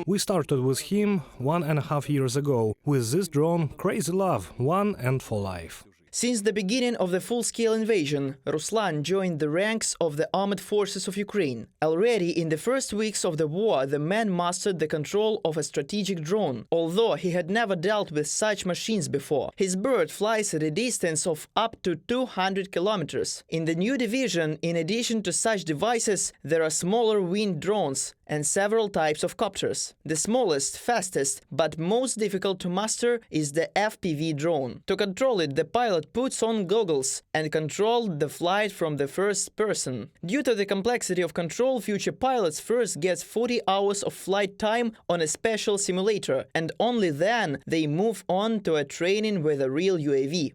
We started with him 1.5 years ago. With this drone, Crazy Love, one and for life. Since the beginning of the full-scale invasion, Ruslan joined the ranks of the armed forces of Ukraine. Already in the first weeks of the war, the man mastered the control of a strategic drone, although he had never dealt with such machines before. His bird flies at a distance of up to 200 kilometers. In the new division, in addition to such devices, there are smaller winged drones and several types of copters. The smallest, fastest, but most difficult to master is the FPV drone. To control it, the pilot puts on goggles and controls the flight from the first person. Due to the complexity of control, future pilots first get 40 hours of flight time on a special simulator, and only then they move on to a training with a real UAV.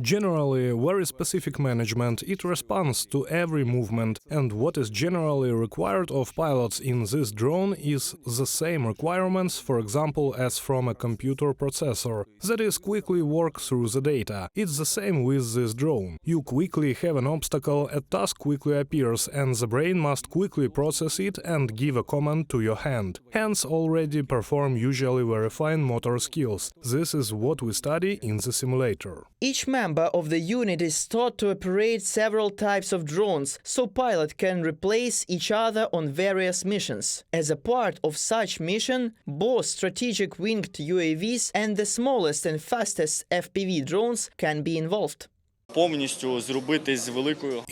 Generally, very specific management. It responds to every movement, and what is generally required of pilots in this drone is the same requirements, for example, as from a computer processor. That is, quickly work through the data. It's the same with this drone. You quickly have an obstacle, a task quickly appears, and the brain must quickly process it and give a command to your hand. Hands already perform usually very fine motor skills. This is what we study in the simulator. Each member of the unit is taught to operate several types of drones, so pilots can replace each other on various missions. As a part of such mission, both strategic winged UAVs and the smallest and fastest FPV drones can be involved. It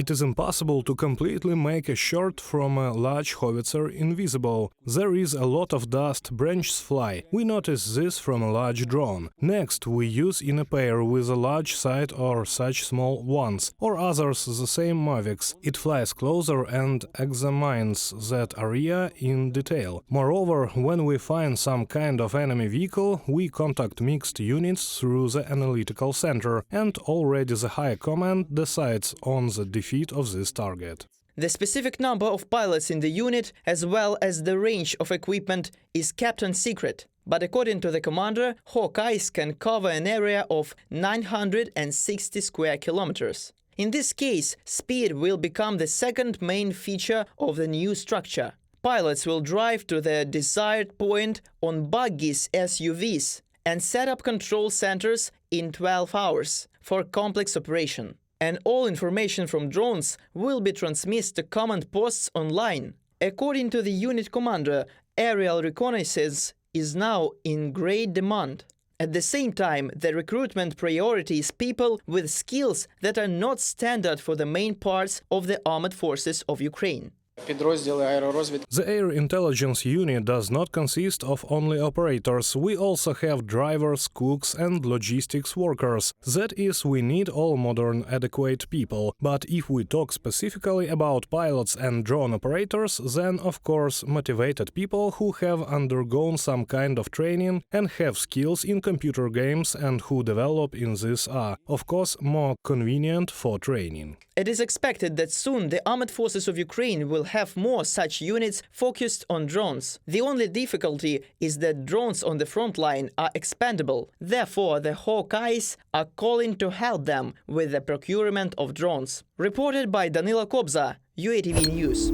is impossible to completely make a shot from a large howitzer invisible. There is a lot of dust, branches fly. We notice this from a large drone. Next, we use in a pair with a large sight or such small ones, or others the same Mavics. It flies closer and examines that area in detail. Moreover, when we find some kind of enemy vehicle, we contact mixed units through the analytical center, and already the high command decides on the defeat of this target. The specific number of pilots in the unit, as well as the range of equipment, is kept secret. But according to the commander, Hawkeyes can cover an area of 960 square kilometers. In this case, speed will become the second main feature of the new structure. Pilots will drive to the desired point on buggies, SUVs, and set up control centers in 12 hours for complex operation. And all information from drones will be transmitted to command posts online. According to the unit commander, aerial reconnaissance is now in great demand. At the same time, the recruitment priority is people with skills that are not standard for the main parts of the armed forces of Ukraine. The air intelligence unit does not consist of only operators. We also have drivers, cooks and logistics workers. That is, we need all modern, adequate people. But if we talk specifically about pilots and drone operators, then of course motivated people who have undergone some kind of training and have skills in computer games and who develop in this are, of course, more convenient for training. It is expected that soon the armed forces of Ukraine will have more such units focused on drones. The only difficulty is that drones on the front line are expendable. Therefore, the Hawkeyes are calling to help them with the procurement of drones. Reported by Danila Kobza, UATV News.